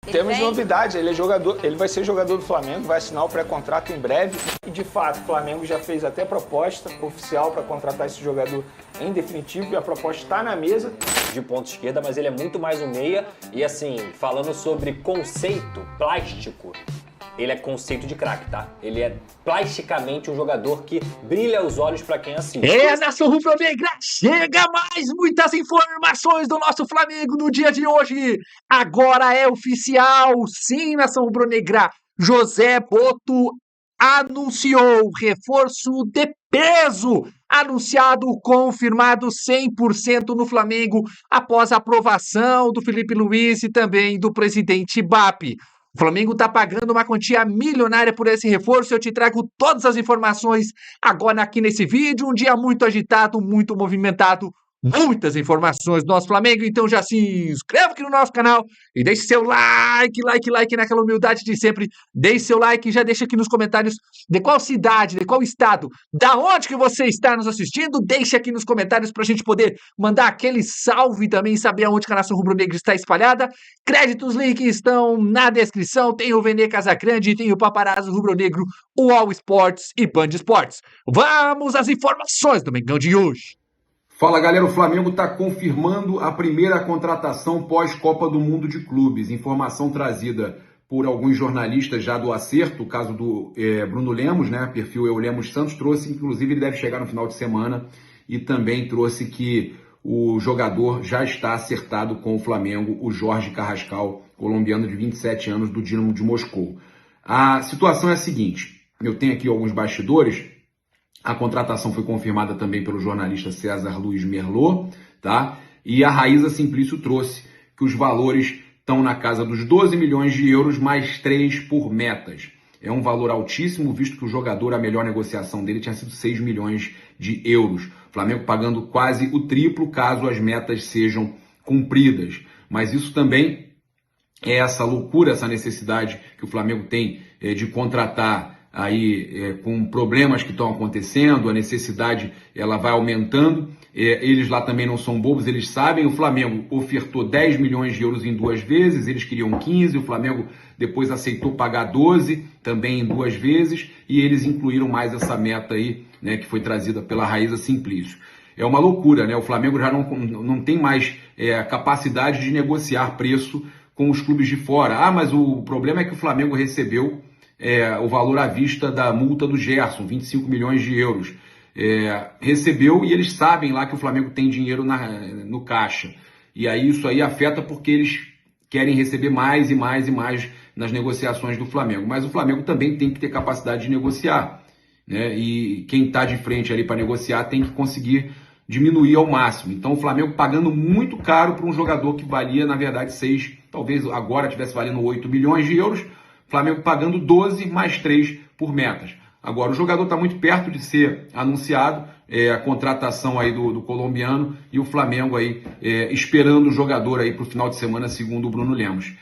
Temos novidade, ele é jogador, ele vai ser jogador do Flamengo, vai assinar o pré-contrato em breve. E de fato, o Flamengo já fez até proposta oficial para contratar esse jogador em definitivo e a proposta está na mesa. De ponta esquerda, mas ele é muito mais um meia. E assim, falando sobre conceito plástico, ele é conceito de craque, tá? Ele é plasticamente um jogador que brilha os olhos para quem assiste. Nação Rubro-Negra, chega mais muitas informações do nosso Flamengo no dia de hoje. Agora é oficial, sim, Nação Rubro-Negra. José Boto anunciou reforço de peso, anunciado, confirmado 100% no Flamengo, após a aprovação do Felipe Luiz e também do presidente BAP. O Flamengo está pagando uma quantia milionária por esse reforço. Eu te trago todas as informações agora aqui nesse vídeo. Um dia muito agitado, muito movimentado, muitas informações do nosso Flamengo. Então já se inscreve aqui no nosso canal e deixe seu like naquela humildade de sempre. Deixe seu like e já deixa aqui nos comentários de qual cidade, de qual estado, da onde que você está nos assistindo. Deixe aqui nos comentários para a gente poder mandar aquele salve e também saber aonde que a Nação Rubro-Negra está espalhada. Créditos, links estão na descrição. Tem o Vene Casagrande, tem o Paparazzo Rubro-Negro, o All Sports e Band Esportes. Vamos às informações do Mengão de hoje. Fala galera, o Flamengo está confirmando a primeira contratação pós-Copa do Mundo de Clubes. Informação trazida por alguns jornalistas já do Acerto, o caso do Bruno Lemos, né? Perfil Eu Lemos Santos, trouxe, inclusive ele deve chegar no final de semana, e também trouxe que o jogador já está acertado com o Flamengo, o Jorge Carrascal, colombiano de 27 anos, do Dinamo de Moscou. A situação é a seguinte, eu tenho aqui alguns bastidores. A contratação foi confirmada também pelo jornalista César Luiz Merlot, tá? E a Raíza Simplício trouxe que os valores estão na casa dos 12 milhões de euros mais 3 por metas. É um valor altíssimo, visto que o jogador, a melhor negociação dele tinha sido 6 milhões de euros. O Flamengo pagando quase o triplo caso as metas sejam cumpridas. Mas isso também é essa loucura, essa necessidade que o Flamengo tem de contratar aí com problemas que estão acontecendo, a necessidade ela vai aumentando, eles lá também não são bobos, eles sabem, o Flamengo ofertou 10 milhões de euros em 2 vezes, eles queriam 15, o Flamengo depois aceitou pagar 12, também em 2 vezes, e eles incluíram mais essa meta aí, né, que foi trazida pela Raíza Simplício. É uma loucura, né? O Flamengo já não tem mais a capacidade de negociar preço com os clubes de fora. Ah, mas o problema é que o Flamengo recebeu o valor à vista da multa do Gerson, 25 milhões de euros. Recebeu e eles sabem lá que o Flamengo tem dinheiro no caixa. E aí isso aí afeta porque eles querem receber mais e mais e mais nas negociações do Flamengo. Mas o Flamengo também tem que ter capacidade de negociar, né? E quem está de frente ali para negociar tem que conseguir diminuir ao máximo. Então o Flamengo pagando muito caro para um jogador que valia, na verdade, 6, talvez agora tivesse valendo 8 milhões de euros, Flamengo pagando 12 mais 3 por metas. Agora, o jogador está muito perto de ser anunciado, a contratação aí do colombiano, e o Flamengo aí esperando o jogador aí para o final de semana, segundo o Bruno Lemos.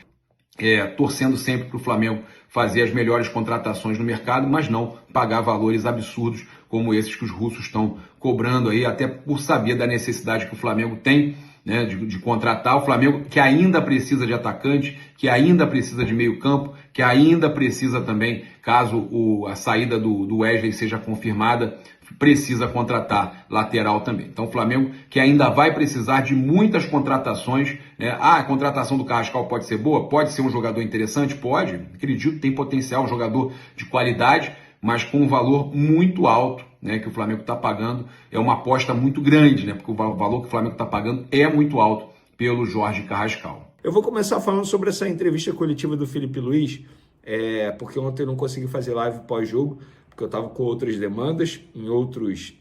Torcendo sempre para o Flamengo fazer as melhores contratações no mercado, mas não pagar valores absurdos como esses que os russos estão cobrando aí, até por saber da necessidade que o Flamengo tem, né, de contratar. O Flamengo que ainda precisa de atacante, que ainda precisa de meio campo, que ainda precisa também, caso a saída do Wesley seja confirmada, precisa contratar lateral também. Então o Flamengo que ainda vai precisar de muitas contratações, né? A contratação do Carrascal pode ser boa? Pode ser um jogador interessante? Pode, acredito que tem potencial, um jogador de qualidade, mas com um valor muito alto, né, que o Flamengo está pagando. É uma aposta muito grande, né, porque o valor que o Flamengo está pagando é muito alto pelo Jorge Carrascal. Eu vou começar falando sobre essa entrevista coletiva do Felipe Luiz, porque ontem eu não consegui fazer live pós-jogo, porque eu estava com outras demandas, em outros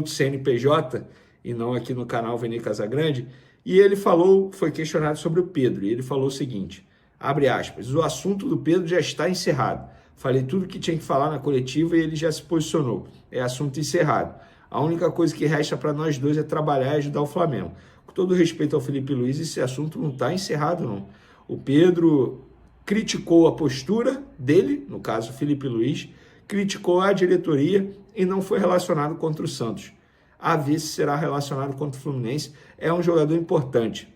CNPJ, e não aqui no canal Vene Casagrande, e ele foi questionado sobre o Pedro, e ele falou o seguinte, abre aspas, o assunto do Pedro já está encerrado. Falei tudo que tinha que falar na coletiva e ele já se posicionou. É assunto encerrado. A única coisa que resta para nós dois é trabalhar e ajudar o Flamengo. Com todo respeito ao Felipe Luiz, esse assunto não está encerrado, não. O Pedro criticou a postura dele, no caso Felipe Luiz, criticou a diretoria e não foi relacionado contra o Santos. A ver se será relacionado contra o Fluminense. É um jogador importante.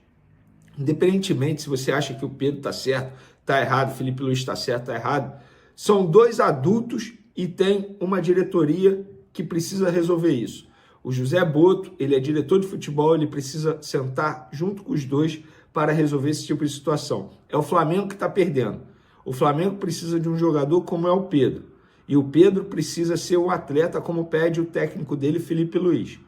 independentemente se você acha que o Pedro está certo, está errado, o Felipe Luiz está certo, está errado, são dois adultos e tem uma diretoria que precisa resolver isso. O José Boto, ele é diretor de futebol, ele precisa sentar junto com os dois para resolver esse tipo de situação. É o Flamengo que está perdendo. O Flamengo precisa de um jogador como é o Pedro. E o Pedro precisa ser um atleta como pede o técnico dele, Felipe Luiz.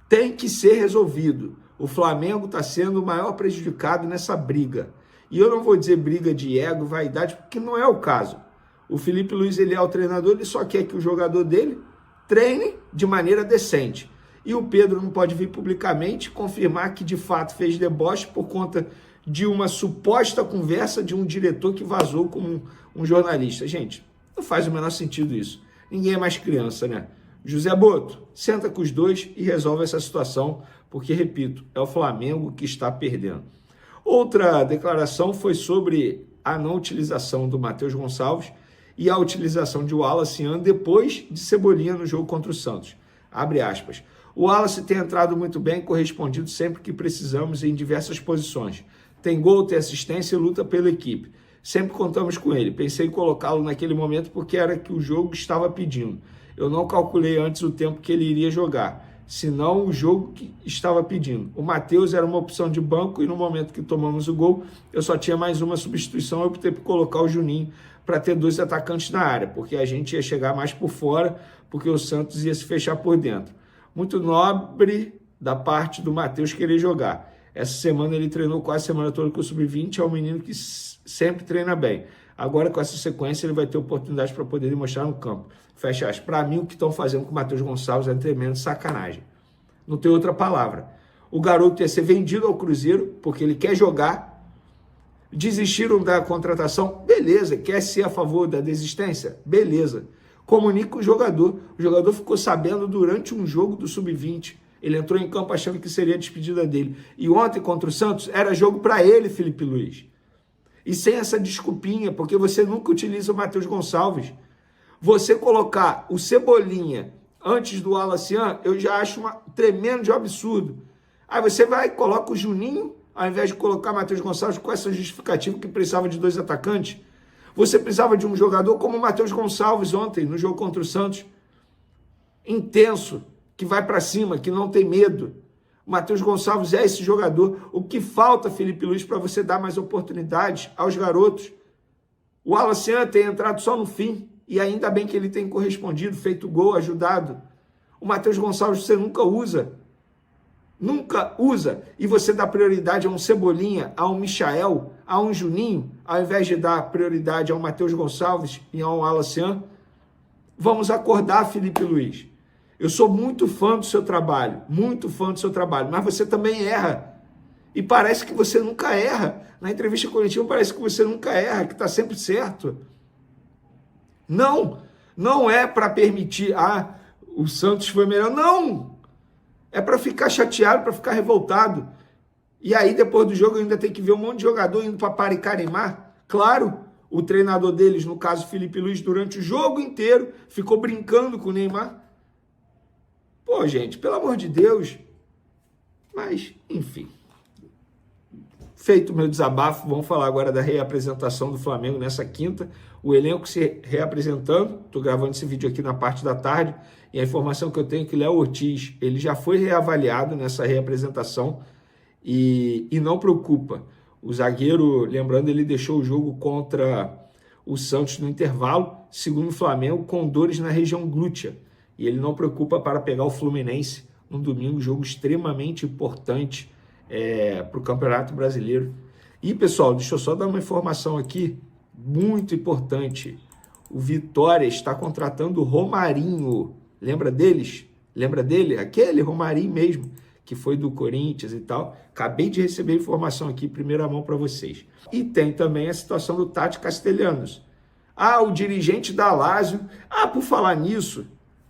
Tem que ser resolvido. O Flamengo está sendo o maior prejudicado nessa briga. E eu não vou dizer briga de ego, vaidade, porque não é o caso. O Felipe Luiz, ele é o treinador, ele só quer que o jogador dele treine de maneira decente. E o Pedro não pode vir publicamente confirmar que de fato fez deboche por conta de uma suposta conversa de um diretor que vazou com um jornalista. Gente, não faz o menor sentido isso. Ninguém é mais criança, né? José Boto, senta com os dois e resolve essa situação, porque, repito, é o Flamengo que está perdendo. Outra declaração foi sobre a não utilização do Matheus Gonçalves e a utilização de Wallace depois de Cebolinha no jogo contra o Santos. Abre aspas. O Wallace tem entrado muito bem, correspondido sempre que precisamos em diversas posições. Tem gol, tem assistência e luta pela equipe. Sempre contamos com ele. Pensei em colocá-lo naquele momento porque era que o jogo estava pedindo. Eu não calculei antes o tempo que ele iria jogar, senão o jogo que estava pedindo. O Matheus era uma opção de banco e no momento que tomamos o gol, eu só tinha mais uma substituição, eu optei por colocar o Juninho para ter dois atacantes na área, porque a gente ia chegar mais por fora, porque o Santos ia se fechar por dentro. Muito nobre da parte do Matheus querer jogar. Essa semana ele treinou quase a semana toda com o Sub-20, é um menino que sempre treina bem. Agora, com essa sequência, ele vai ter oportunidade para poder demonstrar no campo. Fecha aspas. Para mim, o que estão fazendo com o Matheus Gonçalves é tremendo sacanagem. Não tem outra palavra. O garoto ia ser vendido ao Cruzeiro, porque ele quer jogar. Desistiram da contratação? Beleza. Quer ser a favor da desistência? Beleza. Comunica o jogador. O jogador ficou sabendo durante um jogo do Sub-20. Ele entrou em campo achando que seria a despedida dele. E ontem, contra o Santos, era jogo para ele, Felipe Luiz. E sem essa desculpinha, porque você nunca utiliza o Matheus Gonçalves. Você colocar o Cebolinha antes do Alacian, eu já acho um tremendo de absurdo. Aí você vai e coloca o Juninho, ao invés de colocar o Matheus Gonçalves, com essa justificativa que precisava de dois atacantes. Você precisava de um jogador como o Matheus Gonçalves ontem, no jogo contra o Santos. Intenso, que vai para cima, que não tem medo. O Matheus Gonçalves é esse jogador. O que falta, Felipe Luiz, para você dar mais oportunidades aos garotos? O Alacian tem entrado só no fim, e ainda bem que ele tem correspondido, feito gol, ajudado. O Matheus Gonçalves você nunca usa. Nunca usa. E você dá prioridade a um Cebolinha, a um Michael, a um Juninho, ao invés de dar prioridade ao Matheus Gonçalves e ao Alacian. Vamos acordar, Felipe Luiz. Eu sou muito fã do seu trabalho, mas você também erra. E parece que você nunca erra. Na entrevista coletiva parece que você nunca erra, que está sempre certo. Não é para permitir, o Santos foi melhor. Não! É para ficar chateado, para ficar revoltado. E aí, depois do jogo, ainda tem que ver um monte de jogador indo para Paricarimá. Claro, o treinador deles, no caso Felipe Luiz, durante o jogo inteiro, ficou brincando com o Neymar. Pô, gente, pelo amor de Deus. Mas, enfim. Feito o meu desabafo, vamos falar agora da reapresentação do Flamengo nessa quinta. O elenco se reapresentando. Estou gravando esse vídeo aqui na parte da tarde. E a informação que eu tenho é que Léo Ortiz, ele já foi reavaliado nessa reapresentação. E não preocupa. O zagueiro, lembrando, ele deixou o jogo contra o Santos no intervalo, segundo o Flamengo, com dores na região glútea. E ele não preocupa para pegar o Fluminense no domingo, jogo extremamente importante para o Campeonato Brasileiro. E, pessoal, deixa eu só dar uma informação aqui, muito importante. O Vitória está contratando o Romarinho. Lembra deles? Lembra dele? Aquele Romarinho mesmo, que foi do Corinthians e tal. Acabei de receber informação aqui, primeira mão para vocês. E tem também a situação do Tati Castellanos. O dirigente da Lazio. Por falar nisso,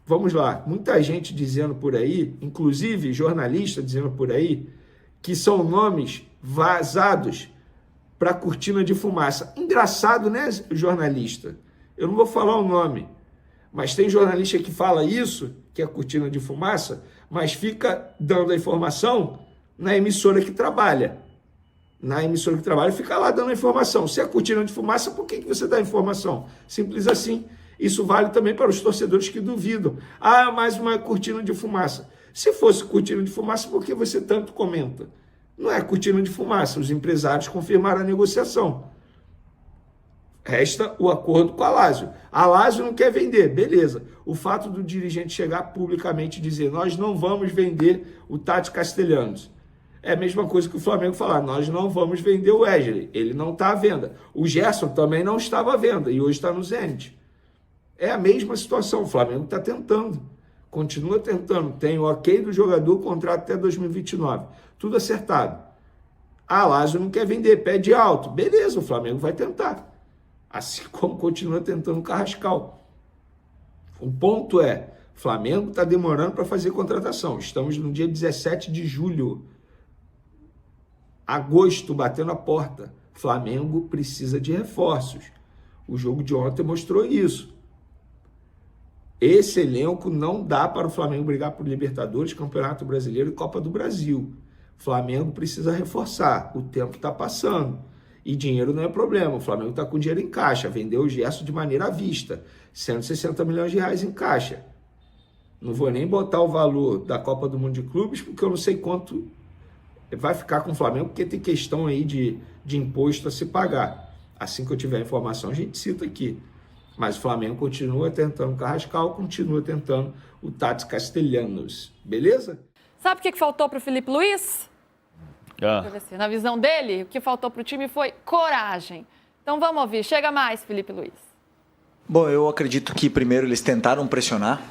vamos lá, muita gente dizendo por aí, inclusive jornalista dizendo por aí, que são nomes vazados para cortina de fumaça. Engraçado, né, jornalista? Eu não vou falar o nome, mas tem jornalista que fala isso, que é cortina de fumaça, mas fica dando a informação na emissora que trabalha. na emissora que trabalha, fica lá dando a informação. Se é cortina de fumaça, por que você dá a informação? Simples assim. Isso vale também para os torcedores que duvidam. Ah, mais uma cortina de fumaça. Se fosse cortina de fumaça, por que você tanto comenta? Não é cortina de fumaça. Os empresários confirmaram a negociação. Resta o acordo com a Lazio. A Lazio não quer vender, beleza. O fato do dirigente chegar publicamente e dizer nós não vamos vender o Tati Castellanos. É a mesma coisa que o Flamengo falar, nós não vamos vender o Wesley. Ele não está à venda. O Gerson também não estava à venda e hoje está no Zenit. É a mesma situação. O Flamengo está tentando. Continua tentando. Tem o ok do jogador, contrato até 2029. Tudo acertado. A Lazio não quer vender, pede alto. Beleza, o Flamengo vai tentar. Assim como continua tentando o Carrascal. O ponto é, o Flamengo está demorando para fazer contratação. Estamos no dia 17 de julho. Agosto batendo a porta. Flamengo precisa de reforços. O jogo de ontem mostrou isso. Esse elenco não dá para o Flamengo brigar por Libertadores, Campeonato Brasileiro e Copa do Brasil. O Flamengo precisa reforçar. O tempo está passando. E dinheiro não é problema. O Flamengo está com dinheiro em caixa. Vendeu o Gerson de maneira à vista. 160 milhões de reais em caixa. Não vou nem botar o valor da Copa do Mundo de Clubes, porque eu não sei quanto vai ficar com o Flamengo, porque tem questão aí de imposto a se pagar. Assim que eu tiver a informação, a gente cita aqui. Mas o Flamengo continua tentando o Carrascal, continua tentando o Tati Castellanos. Beleza? Sabe o que faltou para o Felipe Luiz? Na visão dele, o que faltou para o time foi coragem. Então vamos ouvir. Chega mais, Felipe Luiz. Bom, eu acredito que primeiro eles tentaram pressionar.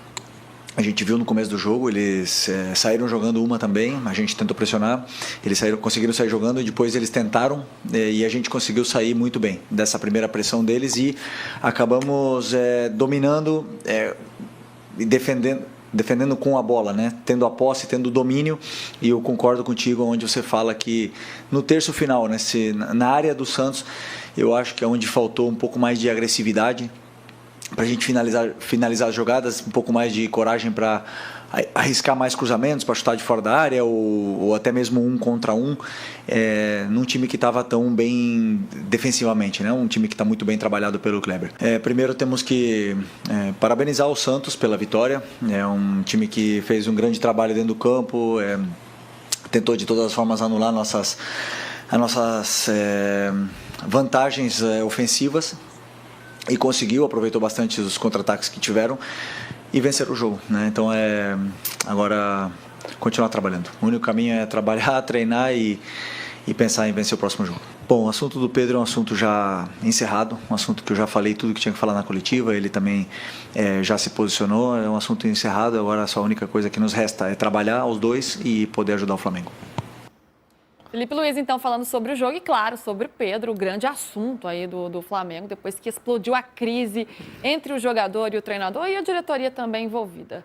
A gente viu no começo do jogo, eles saíram jogando uma também, a gente tentou pressionar, eles conseguiram sair jogando e depois eles tentaram e a gente conseguiu sair muito bem dessa primeira pressão deles e acabamos dominando e defendendo com a bola, né? Tendo a posse, tendo o domínio, e eu concordo contigo onde você fala que no terço final, né? Na área do Santos, eu acho que é onde faltou um pouco mais de agressividade, para a gente finalizar as jogadas, um pouco mais de coragem para arriscar mais cruzamentos, para chutar de fora da área ou até mesmo 1 contra 1, num time que estava tão bem defensivamente, né? Um time que está muito bem trabalhado pelo Kleber. Primeiro temos que parabenizar o Santos pela vitória, é um time que fez um grande trabalho dentro do campo, tentou de todas as formas anular as nossas vantagens ofensivas, e conseguiu, aproveitou bastante os contra-ataques que tiveram e vencer o jogo, né? Então agora continuar trabalhando. O único caminho é trabalhar, treinar e pensar em vencer o próximo jogo. Bom, o assunto do Pedro é um assunto já encerrado, um assunto que eu já falei tudo que tinha que falar na coletiva, ele também já se posicionou, é um assunto encerrado, agora só a única coisa que nos resta é trabalhar os dois e poder ajudar o Flamengo. Felipe Luiz, então, falando sobre o jogo e, claro, sobre o Pedro, o grande assunto aí do Flamengo, depois que explodiu a crise entre o jogador e o treinador e a diretoria também envolvida.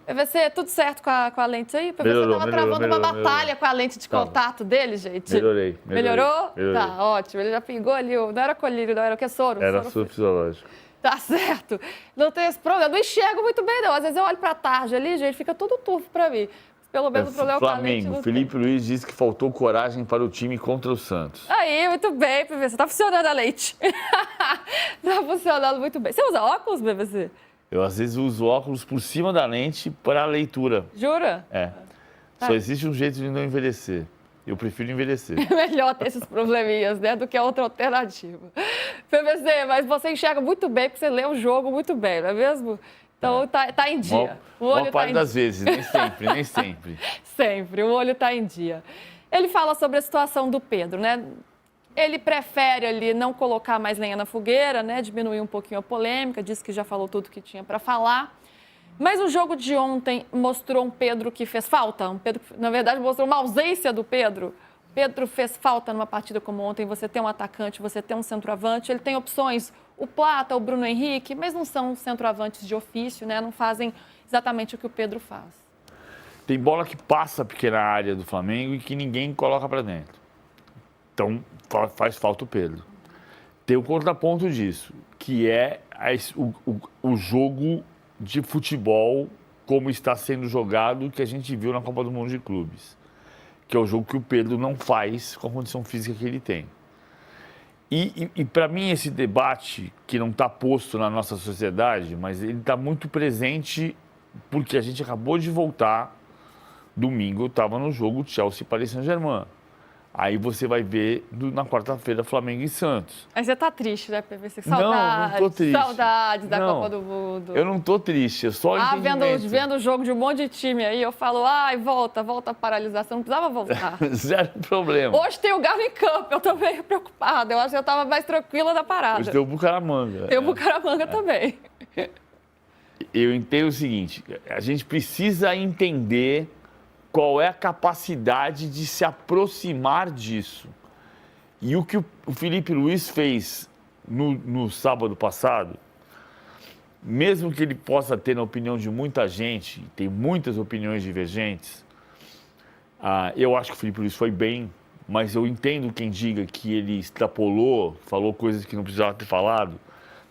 PVC, tudo certo com a lente aí? O PVC estava travando uma batalha com a lente de contato dele, gente. Melhorei. Melhorou? Tá, ótimo. Ele já pingou ali, não era colírio, não era o que? Soro? Era soro fisiológico. Tá certo. Não tem esse problema. Eu não enxergo muito bem, não. Às vezes eu olho pra tarde ali, gente, fica tudo turvo pra mim. Pelo menos o problema Flamengo, com a Felipe Luiz disse que faltou coragem para o time contra o Santos. Aí, muito bem, PVC. Tá funcionando a lente. Tá funcionando muito bem. Você usa óculos, PVC? Eu, às vezes, uso óculos por cima da lente para a leitura. Jura? Só existe um jeito de não envelhecer. Eu prefiro envelhecer. É melhor ter esses probleminhas, né, do que a outra alternativa. PVC, mas você enxerga muito bem, porque você lê o jogo muito bem, não é mesmo? Então tá em dia. O olho Uma parte das vezes, nem sempre, nem sempre. Sempre, o olho tá em dia. Ele fala sobre a situação do Pedro, né? Ele prefere ali não colocar mais lenha na fogueira, né? Diminuir um pouquinho a polêmica, disse que já falou tudo que tinha para falar. Mas o jogo de ontem mostrou um Pedro que fez falta. Um Pedro, na verdade, mostrou uma ausência do Pedro. Pedro fez falta numa partida como ontem. Você tem um atacante, você tem um centroavante. Ele tem opções, o Plata, o Bruno Henrique, mas não são centroavantes de ofício, né? Não fazem exatamente o que o Pedro faz. Tem bola que passa a pequena área do Flamengo e que ninguém coloca para dentro. Então, faz falta o Pedro. Tem o contraponto disso, que é o jogo de futebol como está sendo jogado, que a gente viu na Copa do Mundo de Clubes. que é o jogo que o Pedro não faz com a condição física que ele tem. E para mim, esse debate, que não está posto na nossa sociedade, mas ele está muito presente porque a gente acabou de voltar, domingo eu estava no jogo Chelsea-Paris Saint-Germain. Aí você vai ver na quarta-feira Flamengo e Santos. Aí você tá triste, né, PVC? Não tô triste. Saudades da Não, Copa do Mundo. Eu não tô triste, eu só vendo o jogo de um monte de time aí, eu falo, volta a paralisação, não precisava voltar. Zero problema. Hoje tem o Galo em campo, eu tô meio preocupada, eu acho que eu tava mais tranquila da parada. Hoje tem o Bucaramanga. Tem o Bucaramanga também. Eu entendo o seguinte, a gente precisa entender qual é a capacidade de se aproximar disso. E o que o Felipe Luiz fez no sábado passado, mesmo que ele possa ter na opinião de muita gente, tem muitas opiniões divergentes, eu acho que o Felipe Luiz foi bem, mas eu entendo quem diga que ele extrapolou, falou coisas que não precisava ter falado.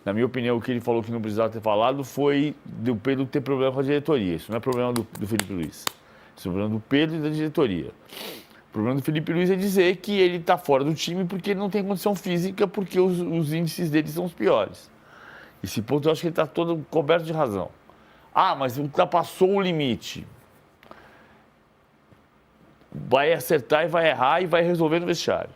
Na minha opinião, o que ele falou que não precisava ter falado foi do Pedro ter problema com a diretoria. Isso não é problema do Felipe Luiz. Isso é problema do Pedro e da diretoria. O problema do Felipe Luiz é dizer que ele está fora do time porque ele não tem condição física, porque os índices dele são os piores. Esse ponto eu acho que ele está todo coberto de razão. Mas ultrapassou o limite. Vai acertar e vai errar e vai resolver no vestiário.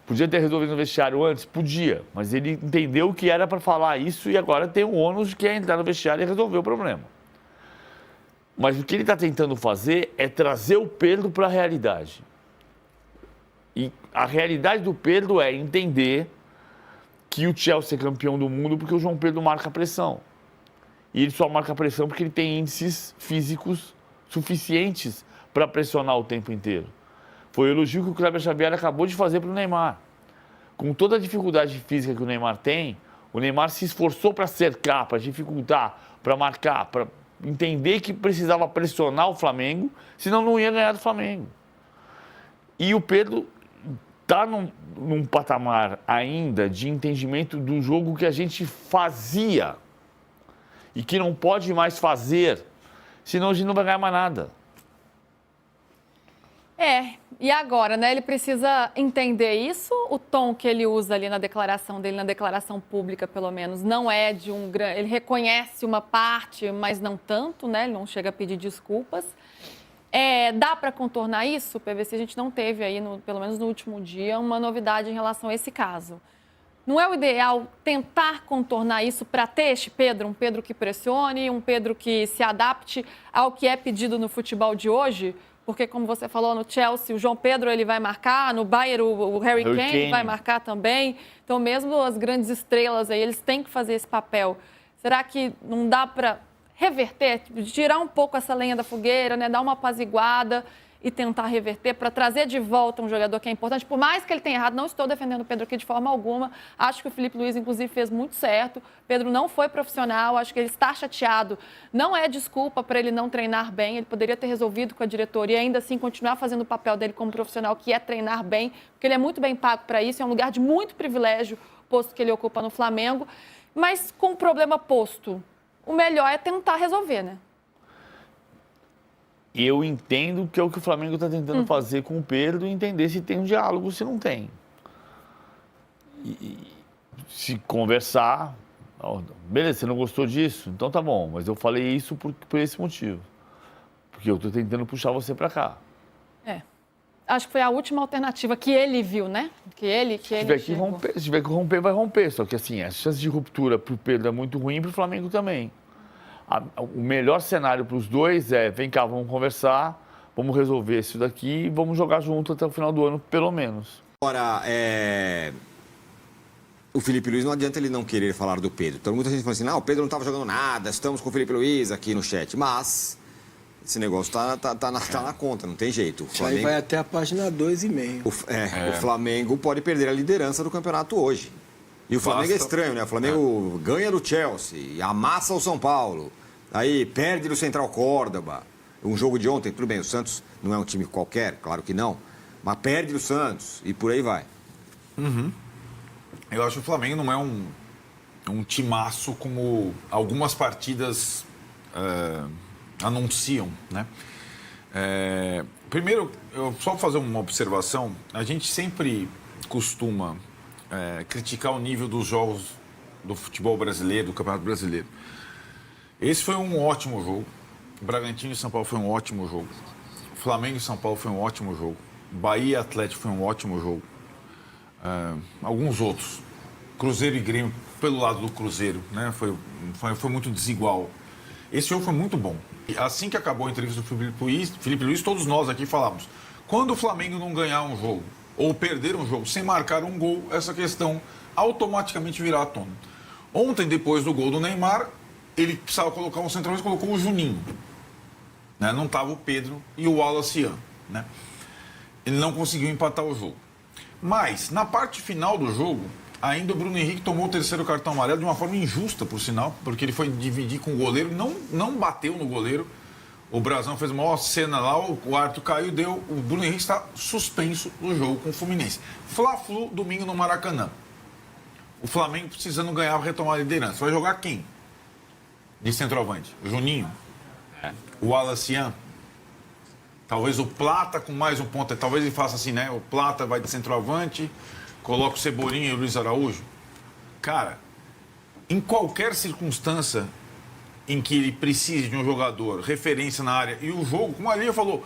Podia ter resolvido no vestiário antes? Podia. Mas ele entendeu que era para falar isso e agora tem o ônus que é entrar no vestiário e resolver o problema. Mas o que ele está tentando fazer é trazer o Pedro para a realidade. E a realidade do Pedro é entender que o Chelsea é campeão do mundo porque o João Pedro marca pressão. E ele só marca pressão porque ele tem índices físicos suficientes para pressionar o tempo inteiro. Foi o elogio que o Kleber Xavier acabou de fazer para o Neymar. Com toda a dificuldade física que o Neymar tem, o Neymar se esforçou para cercar, para dificultar, para marcar, para entender que precisava pressionar o Flamengo, senão não ia ganhar do Flamengo. E o Pedro está num patamar ainda de entendimento do jogo que a gente fazia e que não pode mais fazer, senão a gente não vai ganhar mais nada. E agora, né? Ele precisa entender isso. O tom que ele usa ali na declaração dele, na declaração pública, pelo menos, não é de um grande. Ele reconhece uma parte, mas não tanto, né? Ele não chega a pedir desculpas. Dá para contornar isso, PVC? A gente não teve aí, pelo menos no último dia, uma novidade em relação a esse caso. Não é o ideal tentar contornar isso para ter este Pedro, um Pedro que pressione, um Pedro que se adapte ao que é pedido no futebol de hoje? Porque, como você falou, no Chelsea, o João Pedro ele vai marcar, no Bayern o Harry Kane vai marcar também. Então, mesmo as grandes estrelas aí, eles têm que fazer esse papel. Será que não dá para reverter, tirar um pouco essa lenha da fogueira, né? Dar uma apaziguada e tentar reverter para trazer de volta um jogador que é importante? Por mais que ele tenha errado, não estou defendendo o Pedro aqui de forma alguma. Acho que o Felipe Luiz, inclusive, fez muito certo. Pedro não foi profissional, acho que ele está chateado. Não é desculpa para ele não treinar bem. Ele poderia ter resolvido com a diretoria e ainda assim continuar fazendo o papel dele como profissional, que é treinar bem, porque ele é muito bem pago para isso. É um lugar de muito privilégio, posto que ele ocupa no Flamengo. Mas com o problema posto, o melhor é tentar resolver, né? Eu entendo que é o que o Flamengo está tentando fazer com o Pedro e entender se tem um diálogo, se não tem. E se conversar, beleza, você não gostou disso? Então tá bom, mas eu falei isso por esse motivo. Porque eu estou tentando puxar você para cá. Acho que foi a última alternativa que ele viu, né? Se tiver que romper, vai romper. Só que assim, a chance de ruptura para o Pedro é muito ruim e para o Flamengo também. O melhor cenário para os dois é, vem cá, vamos conversar, vamos resolver isso daqui e vamos jogar junto até o final do ano, pelo menos. Agora, o Felipe Luiz, não adianta ele não querer falar do Pedro. Então, muita gente fala assim, não, o Pedro não estava jogando nada, estamos com o Felipe Luiz aqui no chat. Mas esse negócio tá na conta, não tem jeito. O Flamengo... Isso aí vai até a página 2,5. O Flamengo pode perder a liderança do campeonato hoje. E o Flamengo é estranho, né? O Flamengo ganha do Chelsea, amassa o São Paulo, aí perde do Central Córdoba. Um jogo de ontem, tudo bem, o Santos não é um time qualquer, claro que não, mas perde do Santos e por aí vai. Eu acho que o Flamengo não é um timaço como algumas partidas anunciam, né? Primeiro, eu só fazer uma observação. A gente sempre costuma criticar o nível dos jogos do futebol brasileiro, do Campeonato Brasileiro. Esse foi um ótimo jogo. Bragantino e São Paulo foi um ótimo jogo. Flamengo e São Paulo foi um ótimo jogo. Bahia e Atlético foi um ótimo jogo. Alguns outros. Cruzeiro e Grêmio, pelo lado do Cruzeiro, né? Foi muito desigual. Esse jogo foi muito bom. E assim que acabou a entrevista do Felipe Luiz, todos nós aqui falamos: quando o Flamengo não ganhar um jogo ou perder um jogo sem marcar um gol, essa questão automaticamente virá à tona. Ontem, depois do gol do Neymar, ele precisava colocar um centroavante, colocou o Juninho. Né? Não estava o Pedro e o Wallace, né? Ele não conseguiu empatar o jogo. Mas, na parte final do jogo, ainda o Bruno Henrique tomou o terceiro cartão amarelo de uma forma injusta, por sinal, porque ele foi dividir com o goleiro, não bateu no goleiro. O Brazão fez uma maior cena lá, o árbitro caiu, o Bruno Henrique está suspenso do jogo com o Fluminense. Fla-Flu, domingo no Maracanã. O Flamengo precisando ganhar para retomar a liderança. Vai jogar quem? De centroavante? O Juninho? O Wallace? Talvez o Plata com mais um ponto. Talvez ele faça assim, né? O Plata vai de centroavante, coloca o Cebolinha e o Luiz Araújo. Cara, em qualquer circunstância em que ele precise de um jogador, referência na área, e o jogo, como a Lia falou,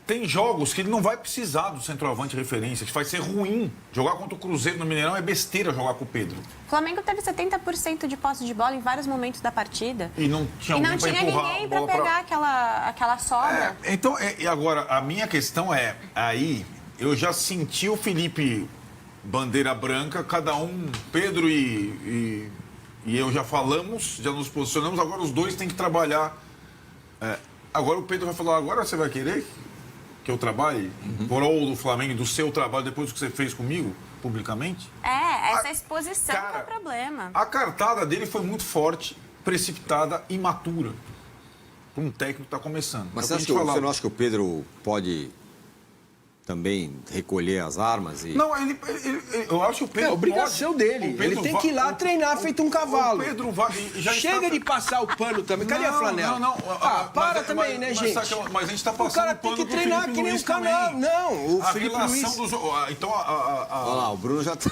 tem jogos que ele não vai precisar do centroavante referência, que vai ser ruim. Jogar contra o Cruzeiro no Mineirão é besteira jogar com o Pedro. O Flamengo teve 70% de posse de bola em vários momentos da partida. E não tinha ninguém para pegar aquela sobra. Então, e agora, a minha questão aí, eu já senti o Felipe bandeira branca, cada um, Pedro e eu já falamos, já nos posicionamos, agora os dois têm que trabalhar. Agora o Pedro vai falar, agora você vai querer que eu trabalhe por prol do Flamengo, do seu trabalho, depois do que você fez comigo, publicamente? Essa exposição é o problema. A cartada dele foi muito forte, precipitada, imatura. Para um técnico que está começando. Mas você não acha que o Pedro pode também recolher as armas? Não, eu acho que o Pedro é a obrigação dele. Ele tem que ir lá treinar feito um cavalo. O Pedro vai... Chega de passar o pano também. Cadê a flanela? Para também, né, gente? Mas a gente está passando o cara tem que treinar que nem o canal. Não, o Felipe Luiz... Então, olha lá, o Bruno já está...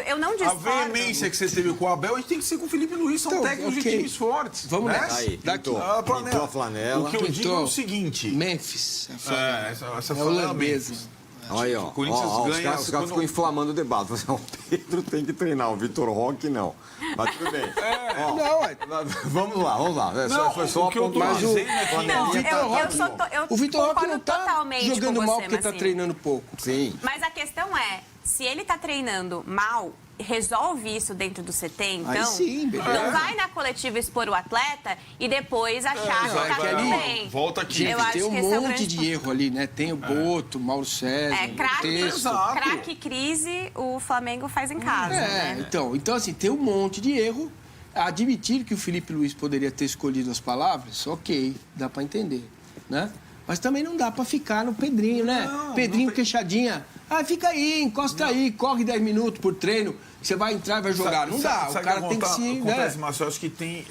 Eu não discordo. A veemência que você teve com o Abel, a gente tem que ser com o Felipe Luiz. São técnicos de times fortes. Vamos né? nessa. Aí, pintou a flanela. O que eu digo é o seguinte... Memphis. Essa flanela mesmo. Olha aí, ó. Os caras ficam inflamando o debate. O Pedro tem que treinar, o Vitor Roque não. Mas tudo bem. Vamos lá. Foi só o que eu tô dizendo aqui. O Vitor Roque não tá jogando mal porque tá assim. treinando pouco. Sim. Mas a questão é, se ele tá treinando mal, resolve isso dentro do CT, então. Aí sim, beleza. Não vai na coletiva expor o atleta e depois achar que tá tudo bem. Volta aqui. Gente, tem um monte de erro ali, né? Tem o Boto, o Mauro César, craque crise, o Flamengo faz em casa, né? Então, assim, tem um monte de erro. Admitir que o Felipe Luiz poderia ter escolhido as palavras, ok, dá pra entender, né? Mas também não dá pra ficar no Pedrinho, né? Pedrinho queixadinha. Fica aí, encosta aí, corre 10 minutos por treino, você vai entrar e vai jogar. Não dá, o cara tem que se... Acontece, Márcio, eu acho que tem...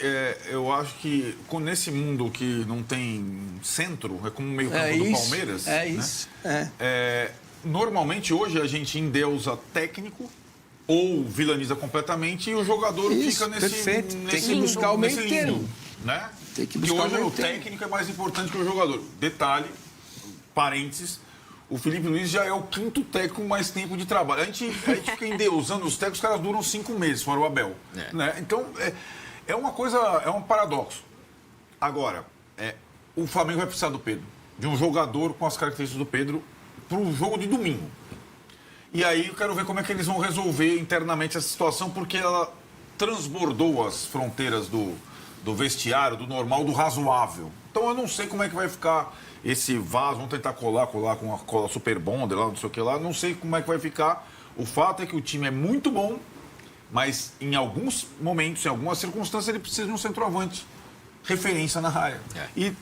eu acho que nesse mundo que não tem centro, é como o meio campo do Palmeiras... isso. Normalmente, hoje, a gente endeusa técnico ou vilaniza completamente e o jogador fica nesse... Perfeito. Tem que buscar o meio termo. Né? Tem que buscar hoje o técnico é mais importante que o jogador. Detalhe, parênteses, o Felipe Luiz já é o quinto técnico com mais tempo de trabalho. A gente fica endeusando os técnicos, os caras duram 5 meses, fora o Abel. Né? Então, é uma coisa, é um paradoxo. Agora, o Flamengo vai precisar do Pedro, de um jogador com as características do Pedro para o jogo de domingo. E aí eu quero ver como é que eles vão resolver internamente essa situação, porque ela transbordou as fronteiras do vestiário, do normal, do razoável. Então eu não sei como é que vai ficar esse vaso, vamos tentar colar com a cola Super Bonder, lá, não sei o que lá, não sei como é que vai ficar. O fato é que o time é muito bom, mas em alguns momentos, em algumas circunstâncias, ele precisa de um centroavante, referência na área. E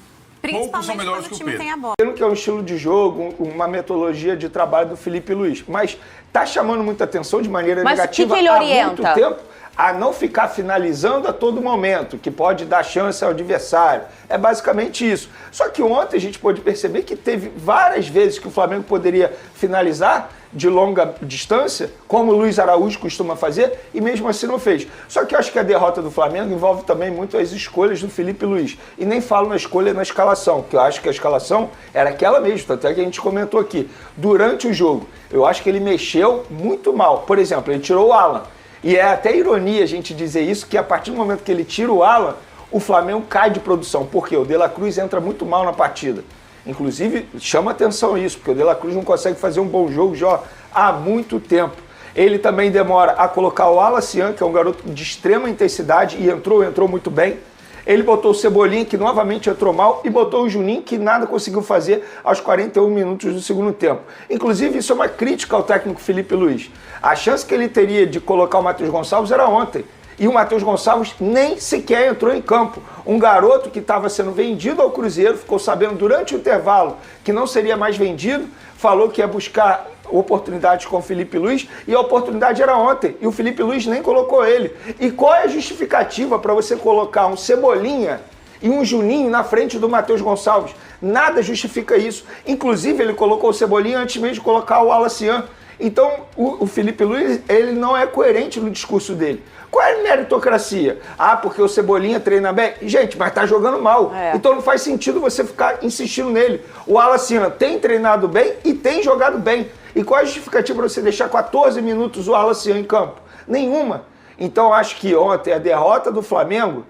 poucos são melhores que o Pedro. Que é um estilo de jogo, uma metodologia de trabalho do Felipe Luiz, mas tá chamando muita atenção de maneira negativa há muito tempo a não ficar finalizando a todo momento, que pode dar chance ao adversário. É basicamente isso. Só que ontem a gente pôde perceber que teve várias vezes que o Flamengo poderia finalizar de longa distância, como o Luiz Araújo costuma fazer, e mesmo assim não fez. Só que eu acho que a derrota do Flamengo envolve também muito as escolhas do Felipe Luiz. E nem falo na escolha na escalação, que eu acho que a escalação era aquela mesmo, até que a gente comentou aqui. Durante o jogo, eu acho que ele mexeu muito mal. Por exemplo, ele tirou o Alan. E é até ironia a gente dizer isso, que a partir do momento que ele tira o Alan, o Flamengo cai de produção. Por quê? O De La Cruz entra muito mal na partida. Inclusive, chama atenção isso, porque o De La Cruz não consegue fazer um bom jogo já há muito tempo. Ele também demora a colocar o Alacian, que é um garoto de extrema intensidade, e entrou muito bem. Ele botou o Cebolinha, que novamente entrou mal, e botou o Juninho, que nada conseguiu fazer aos 41 minutos do segundo tempo. Inclusive, isso é uma crítica ao técnico Felipe Luiz. A chance que ele teria de colocar o Matheus Gonçalves era ontem. E o Matheus Gonçalves nem sequer entrou em campo. Um garoto que estava sendo vendido ao Cruzeiro, ficou sabendo durante o intervalo que não seria mais vendido, falou que ia buscar oportunidades com o Felipe Luiz, e a oportunidade era ontem, e o Felipe Luiz nem colocou ele. E qual é a justificativa para você colocar um Cebolinha e um Juninho na frente do Matheus Gonçalves? Nada justifica isso. Inclusive, ele colocou o Cebolinha antes mesmo de colocar o Alacian. Então, o Felipe Luiz, ele não é coerente no discurso dele. Qual é a meritocracia? Ah, porque o Cebolinha treina bem. Gente, mas tá jogando mal. Então não faz sentido você ficar insistindo nele. O Alacian tem treinado bem e tem jogado bem. E qual é a justificativa para você deixar 14 minutos o Alacian em campo? Nenhuma. Então acho que ontem a derrota do Flamengo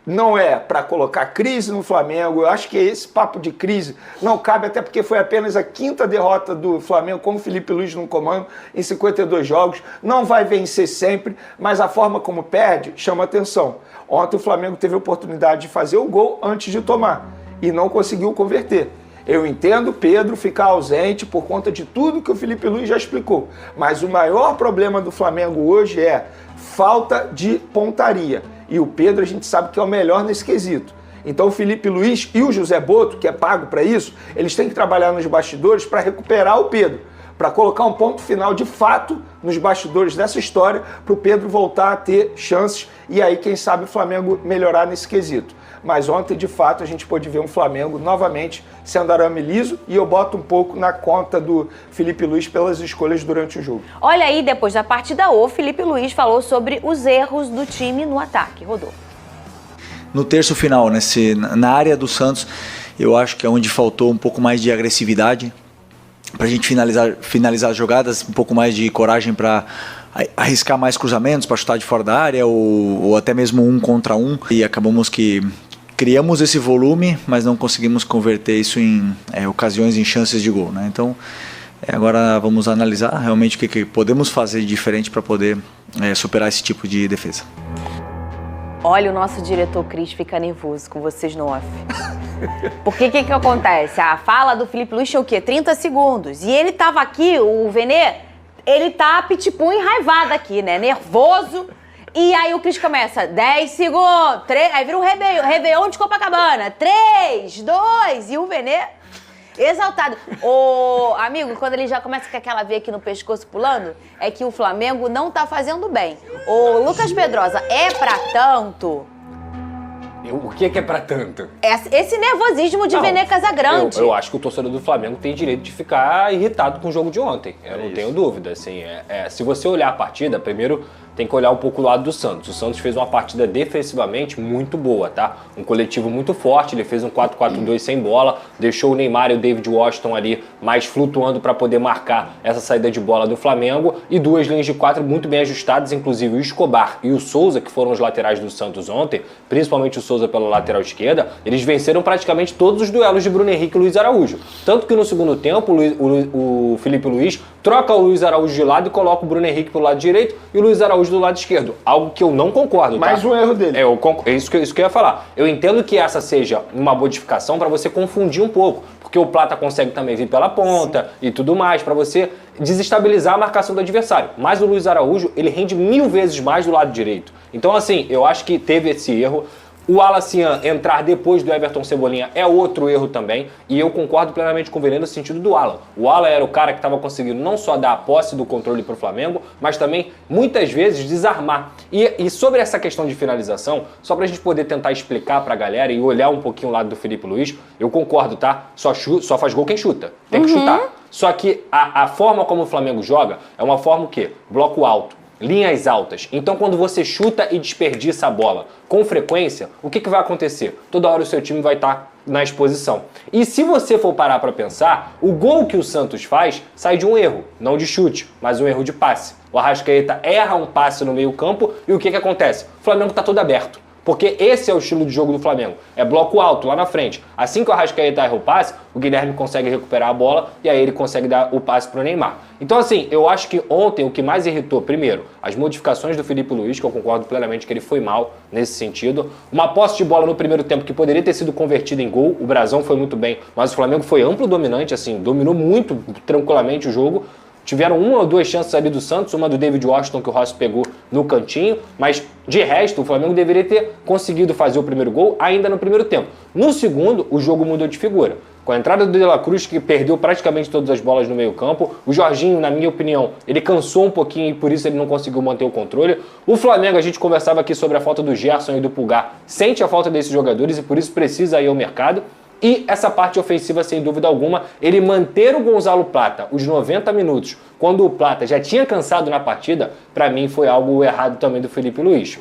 não é para colocar crise no Flamengo. Eu acho que esse papo de crise não cabe, até porque foi apenas a 5ª derrota do Flamengo com o Felipe Luiz no comando em 52 jogos. Não vai vencer sempre, mas a forma como perde chama atenção. Ontem o Flamengo teve a oportunidade de fazer o gol antes de tomar e não conseguiu converter. Eu entendo o Pedro ficar ausente por conta de tudo que o Felipe Luiz já explicou, mas o maior problema do Flamengo hoje é falta de pontaria. E o Pedro a gente sabe que é o melhor nesse quesito. Então o Felipe Luiz e o José Boto, que é pago para isso, eles têm que trabalhar nos bastidores para recuperar o Pedro, para colocar um ponto final de fato nos bastidores dessa história, para o Pedro voltar a ter chances e aí, quem sabe, o Flamengo melhorar nesse quesito. Mas ontem, de fato, a gente pôde ver um Flamengo novamente sendo arame liso, e eu boto um pouco na conta do Felipe Luiz pelas escolhas durante o jogo. Olha aí, depois da partida, o Felipe Luiz falou sobre os erros do time no ataque. Rodolfo. No terço final, na área do Santos, eu acho que é onde faltou um pouco mais de agressividade para a gente finalizar as jogadas, um pouco mais de coragem para arriscar mais cruzamentos, para chutar de fora da área, ou até mesmo 1 contra 1, e acabamos que criamos esse volume, mas não conseguimos converter isso em ocasiões, em chances de gol, né? Então, agora vamos analisar realmente o que podemos fazer de diferente para poder superar esse tipo de defesa. Olha, o nosso diretor Cris fica nervoso com vocês no off. Porque o que acontece? A fala do Felipe Luiz tinha o quê? 30 segundos. E ele tava aqui, o Vene, ele tá pitbull enraivado aqui, né? Nervoso. E aí o Cris começa, 10 segundos, 3, aí vira um Réveillon de Copacabana, 3, 2, e o Vene exaltado. Ô, amigo, quando ele já começa com aquela veia aqui no pescoço pulando, é que o Flamengo não tá fazendo bem. Ô, Lucas Pedrosa, é pra tanto? O que é pra tanto? Esse nervosismo de Vene Casagrande. Eu acho que o torcedor do Flamengo tem direito de ficar irritado com o jogo de ontem. Eu não tenho dúvida. Assim, se você olhar a partida, primeiro tem que olhar um pouco o lado do Santos. O Santos fez uma partida defensivamente muito boa, tá? Um coletivo muito forte, ele fez um 4-4-2 sem bola, deixou o Neymar e o David Washington ali mais flutuando para poder marcar essa saída de bola do Flamengo, e 2 linhas de 4 muito bem ajustadas, inclusive o Escobar e o Souza, que foram os laterais do Santos ontem, principalmente o Souza pela lateral esquerda, eles venceram praticamente todos os duelos de Bruno Henrique e Luiz Araújo. Tanto que no segundo tempo, o Felipe Luiz troca o Luiz Araújo de lado e coloca o Bruno Henrique pro lado direito e o Luiz Araújo do lado esquerdo. Algo que eu não concordo, tá? Mais um erro dele. É isso que eu ia falar. Eu entendo que essa seja uma modificação para você confundir um pouco, porque o Plata consegue também vir pela ponta e tudo mais, para você desestabilizar a marcação do adversário. Mas o Luiz Araújo, ele rende 1000 vezes mais do lado direito. Então, assim, eu acho que teve esse erro. O Alacian entrar depois do Everton Cebolinha é outro erro também, e eu concordo plenamente com o Veneno no sentido do Alan. O Alan era o cara que estava conseguindo não só dar a posse do controle para o Flamengo, mas também, muitas vezes, desarmar. E sobre essa questão de finalização, só para a gente poder tentar explicar para a galera e olhar um pouquinho o lado do Felipe Luiz, eu concordo, tá? Só faz gol quem chuta. Tem que chutar. Só que a forma como o Flamengo joga é uma forma o quê? Bloco alto. Linhas altas. Então, quando você chuta e desperdiça a bola com frequência, o que vai acontecer? Toda hora o seu time vai estar na exposição. E se você for parar para pensar, o gol que o Santos faz sai de um erro, não de chute, mas um erro de passe. O Arrascaeta erra um passe no meio-campo e o que acontece? O Flamengo está todo aberto. Porque esse é o estilo de jogo do Flamengo. É bloco alto, lá na frente. Assim que o Arrascaeta erra o passe, o Guilherme consegue recuperar a bola e aí ele consegue dar o passe pro Neymar. Então assim, eu acho que ontem o que mais irritou, primeiro, as modificações do Felipe Luiz, que eu concordo plenamente que ele foi mal nesse sentido. Uma posse de bola no primeiro tempo que poderia ter sido convertida em gol. O Brasão foi muito bem, mas o Flamengo foi amplo dominante, assim, dominou muito tranquilamente o jogo. Tiveram uma ou duas chances ali do Santos, uma do David Washington que o Rossi pegou no cantinho, mas de resto o Flamengo deveria ter conseguido fazer o primeiro gol ainda no primeiro tempo. No segundo, o jogo mudou de figura. Com a entrada do De La Cruz, que perdeu praticamente todas as bolas no meio-campo, o Jorginho, na minha opinião, ele cansou um pouquinho e por isso ele não conseguiu manter o controle. O Flamengo, a gente conversava aqui sobre a falta do Gerson e do Pulgar, sente a falta desses jogadores e por isso precisa ir ao mercado. E essa parte ofensiva, sem dúvida alguma, ele manter o Gonzalo Plata os 90 minutos, quando o Plata já tinha cansado na partida, para mim foi algo errado também do Felipe Luiz.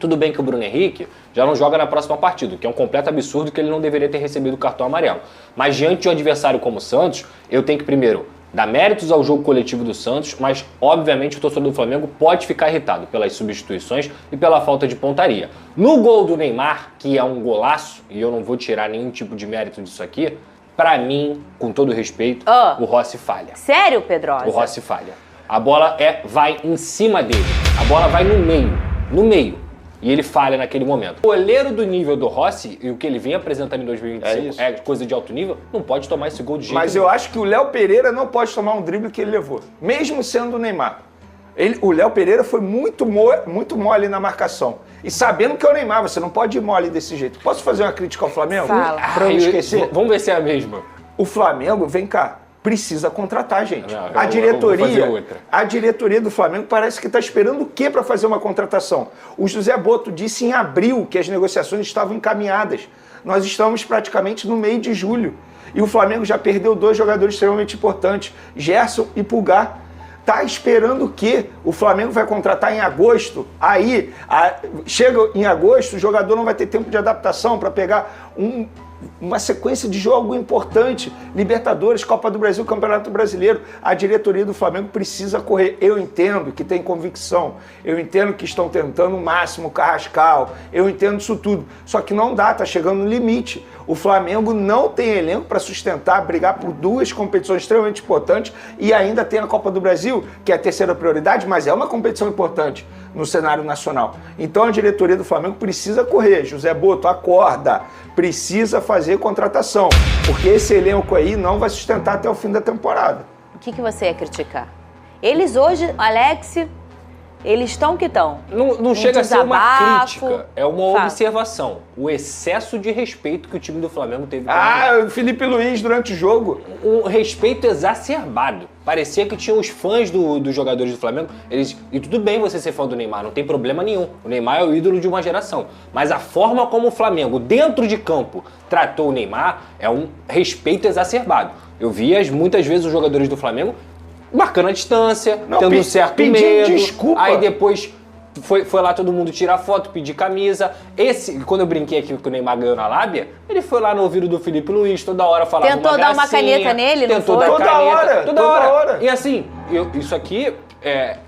Tudo bem que o Bruno Henrique já não joga na próxima partida, que é um completo absurdo que ele não deveria ter recebido o cartão amarelo. Mas diante de um adversário como o Santos, eu tenho que primeiro dar méritos ao jogo coletivo do Santos, mas obviamente o torcedor do Flamengo pode ficar irritado pelas substituições e pela falta de pontaria. No gol do Neymar, que é um golaço, e eu não vou tirar nenhum tipo de mérito disso aqui, pra mim, com todo respeito, o Rossi falha. Sério, Pedrosa? O Rossi falha. A bola vai em cima dele, a bola vai no meio. E ele falha naquele momento. O goleiro do nível do Rossi, e o que ele vem apresentando em 2025 é coisa de alto nível, não pode tomar esse gol de jeito Mas nenhum. eu acho que o Léo Pereira não pode tomar um drible que ele levou, mesmo sendo o Neymar. O Léo Pereira foi muito mole na marcação. E sabendo que é o Neymar, você não pode ir mole desse jeito. Posso fazer uma crítica ao Flamengo? Fala. Pra eu não esquecer? Vamos ver se é a mesma. O Flamengo, vem cá, precisa contratar, gente. Não, A diretoria do Flamengo parece que está esperando o quê para fazer uma contratação? O José Boto disse em abril que as negociações estavam encaminhadas. Nós estamos praticamente no meio de julho. E o Flamengo já perdeu 2 jogadores extremamente importantes, Gerson e Pulgar. Tá esperando o quê? O Flamengo vai contratar em agosto. Aí, chega em agosto, o jogador não vai ter tempo de adaptação para pegar uma sequência de jogo importante. Libertadores, Copa do Brasil, Campeonato Brasileiro. A diretoria do Flamengo precisa correr. Eu entendo que tem convicção. Eu entendo que estão tentando o máximo, o Carrascal. Eu entendo isso tudo. Só que não dá, tá chegando no limite. O Flamengo não tem elenco para sustentar, brigar por 2 competições extremamente importantes e ainda tem a Copa do Brasil, que é a terceira prioridade, mas é uma competição importante no cenário nacional. Então a diretoria do Flamengo precisa correr. José Boto, acorda. Precisa fazer contratação, porque esse elenco aí não vai sustentar até o fim da temporada. O que você ia criticar? Eles hoje, Alex, eles estão que estão. Não chega a ser uma crítica, é uma observação. O excesso de respeito que o time do Flamengo teve. O Felipe Luiz durante o jogo. Um respeito exacerbado. Parecia que tinha os fãs dos jogadores do Flamengo. E tudo bem você ser fã do Neymar, não tem problema nenhum. O Neymar é o ídolo de uma geração. Mas a forma como o Flamengo, dentro de campo, tratou o Neymar é um respeito exacerbado. Eu vi muitas vezes os jogadores do Flamengo marcando a distância, tendo um certo medo. Desculpa. Aí depois foi lá todo mundo tirar foto, pedir camisa. Quando eu brinquei aqui que o Neymar ganhou na lábia, ele foi lá no ouvido do Felipe Luiz, toda hora falava uma gracinha. Tentou dar uma caneta nele, não foi? Toda hora. E assim, isso aqui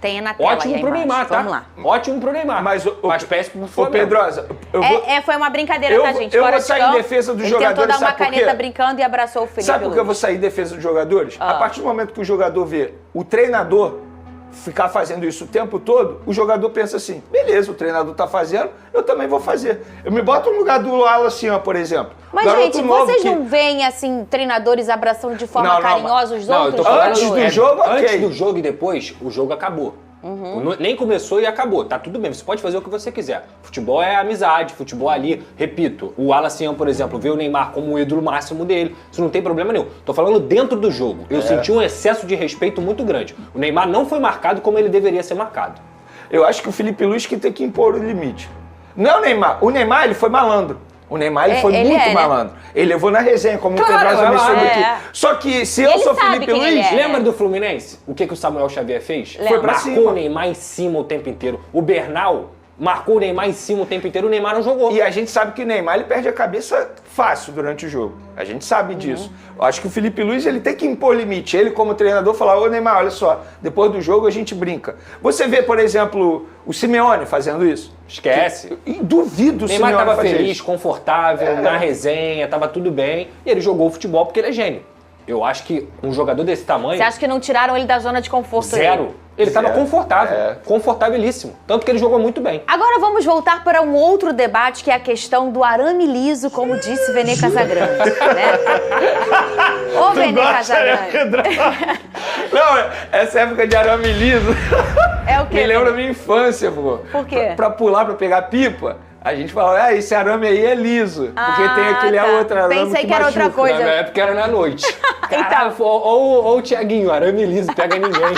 tem na tela ótimo pro Neymar, tá? Vamos lá. Ótimo pro Neymar. Mas péssimo pro Flamengo. Pedrosa, foi uma brincadeira, tá, gente? Eu Fora vou de sair campo, em defesa dos ele jogadores, tentou dar uma sabe por quê? caneta brincando e abraçou o Felipe Sabe por que eu Luiz. vou sair em defesa dos jogadores? A partir do momento que o jogador vê o treinador ficar fazendo isso o tempo todo, o jogador pensa assim, beleza, o treinador tá fazendo, eu também vou fazer. Eu me boto no lugar do Alacian, por exemplo. Mas, gente, vocês não veem, assim, treinadores abraçando de forma carinhosa os outros jogadores? Antes do jogo, ok. Antes do jogo e depois, o jogo acabou. Nem começou e acabou. Tá tudo bem, você pode fazer o que você quiser. Futebol é amizade, futebol ali, repito, o Alacian, por exemplo, vê o Neymar como o ídolo máximo dele. Isso não tem problema nenhum. Tô falando dentro do jogo. Eu senti um excesso de respeito muito grande. O Neymar não foi marcado como ele deveria ser marcado. Eu acho que o Felipe Luiz que tem que impor o limite. Não é o Neymar. O Neymar, ele foi malandro. O Neymar, ele foi muito malandro. Ele levou na resenha, como o Pedrosa mencionou aqui. Só que se eu sou Felipe Luiz... Lembra do Fluminense? O que o Samuel Xavier fez? Foi pra cima. Marcou o Neymar em cima o tempo inteiro. O Bernal marcou o Neymar em cima o tempo inteiro, o Neymar não jogou. E a gente sabe que o Neymar, ele perde a cabeça fácil durante o jogo. A gente sabe disso. Eu acho que o Felipe Luiz, ele tem que impor limite. Ele, como treinador, falar, ô Neymar, olha só, depois do jogo a gente brinca. Você vê, por exemplo, o Simeone fazendo isso? Esquece. Duvido o Neymar Simeone tava fazer feliz, isso. Confortável, na resenha, tava tudo bem. E ele jogou o futebol porque ele é gênio. Eu acho que um jogador desse tamanho... Você acha que não tiraram ele da zona de conforto? Zero. Ele estava confortável, confortabilíssimo. Tanto que ele jogou muito bem. Agora vamos voltar para um outro debate, que é a questão do arame liso, como disse Vene Casagrande, né? Ô, Vene Casagrande. Não, essa época de arame liso é o quê? Me lembra a minha infância, pô. Por quê? Pra pular, pra pegar pipa, a gente falava, esse arame aí é liso. Porque tem aquele outro arame Pensei que era machuca. outra coisa. Na minha época era na noite. Caralho, ou o Thiaguinho, arame liso, pega ninguém.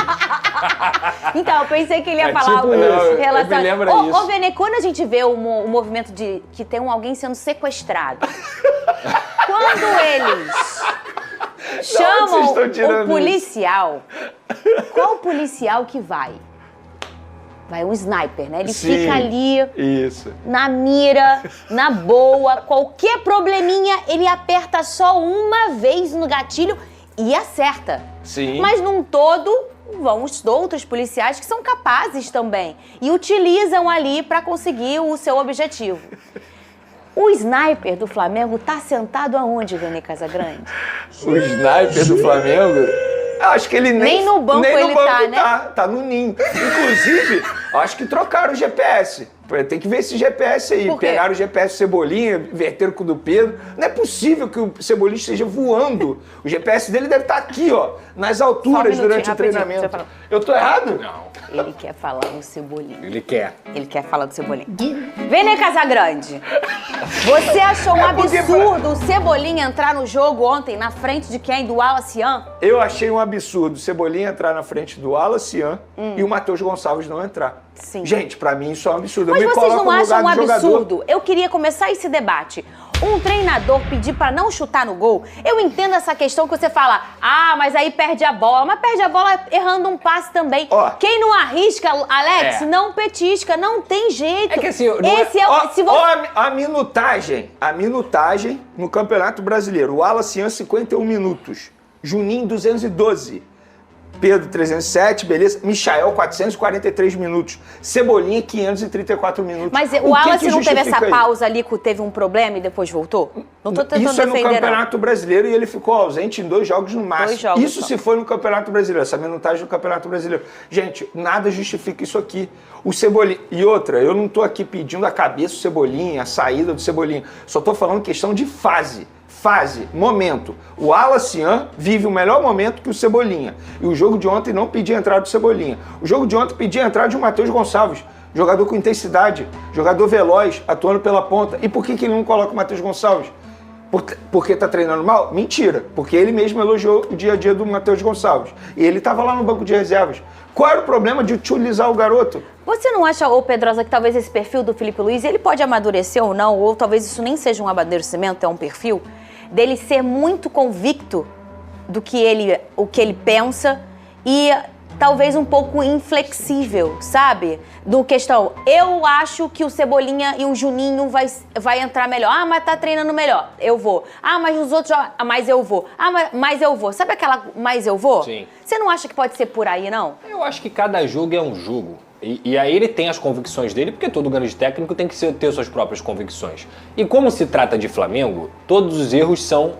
Então, eu pensei que ele ia falar tipo algo isso. relacionado. Me lembra isso. Ô, Vene, quando a gente vê o movimento de que tem alguém sendo sequestrado, quando eles chamam o policial, qual policial que vai? Vai um sniper, né? Ele fica ali, na mira, na boa. Qualquer probleminha, ele aperta só uma vez no gatilho e acerta. Sim. Mas num todo, vão os outros policiais que são capazes também e utilizam ali para conseguir o seu objetivo. O sniper do Flamengo tá sentado aonde, Vene Casagrande? O sniper do Flamengo... Eu acho que ele nem no banco ele tá, né? Tá no ninho. Inclusive, eu acho que trocaram o GPS. Tem que ver esse GPS aí. Por quê? Pegaram o GPS do Cebolinha, inverteram com o do Pedro. Não é possível que o Cebolinha esteja voando. O GPS dele deve estar aqui, ó, nas alturas durante o treinamento. Eu tô errado? Não. Ele quer falar do Cebolinha. Ele quer. Ele quer falar do Cebolinha. Vene Casagrande, você achou um absurdo o Cebolinha entrar no jogo ontem na frente de quem? Do Alacian? Eu achei um absurdo o Cebolinha entrar na frente do Alacian e o Matheus Gonçalves não entrar. Sim. Gente, pra mim isso é um absurdo. Mas eu me vocês coloco não no lugar acham um do jogador. absurdo? Eu queria começar esse debate. Um treinador pedir pra não chutar no gol, eu entendo essa questão que você fala, mas aí perde a bola. Mas perde a bola errando um passe também. Ó. Quem não arrisca, Alex, não petisca, não tem jeito. É que assim, a minutagem no Campeonato Brasileiro. O Alacian, 51 minutos. Juninho, 212. Pedro, 307, beleza. Michael, 443 minutos. Cebolinha, 534 minutos. Mas o Wallace não teve essa pausa ali que teve um problema e depois voltou? Não tô tentando Isso é defender, no Campeonato Brasileiro e ele ficou ausente em 2 jogos no máximo. 2 jogos isso só. se foi no Campeonato Brasileiro, essa minutagem do Campeonato Brasileiro. Gente, nada justifica isso aqui. O Cebolinha... E outra, eu não tô aqui pedindo a cabeça do Cebolinha, a saída do Cebolinha. Só tô falando questão de fase, momento. O Alacian vive o melhor momento que o Cebolinha. E o jogo de ontem não pedia a entrada do Cebolinha. O jogo de ontem pedia a entrada de Matheus Gonçalves. Jogador com intensidade, jogador veloz, atuando pela ponta. E por que ele não coloca o Matheus Gonçalves? Porque tá treinando mal? Mentira. Porque ele mesmo elogiou o dia a dia do Matheus Gonçalves. E ele tava lá no banco de reservas. Qual era o problema de utilizar o garoto? Você não acha, ô Pedrosa, que talvez esse perfil do Felipe Luiz, ele pode amadurecer ou não, ou talvez isso nem seja um amadurecimento, é um perfil, dele ser muito convicto do que o que ele pensa e talvez um pouco inflexível, sabe? Do questão, eu acho que o Cebolinha e o Juninho vai entrar melhor. Mas tá treinando melhor, eu vou. Mas os outros, mas eu vou. Mas eu vou. Sabe aquela mas eu vou? Sim. Você não acha que pode ser por aí, não? Eu acho que cada jogo é um jogo. E aí ele tem as convicções dele, porque todo grande técnico tem que ter suas próprias convicções. E como se trata de Flamengo, todos os erros são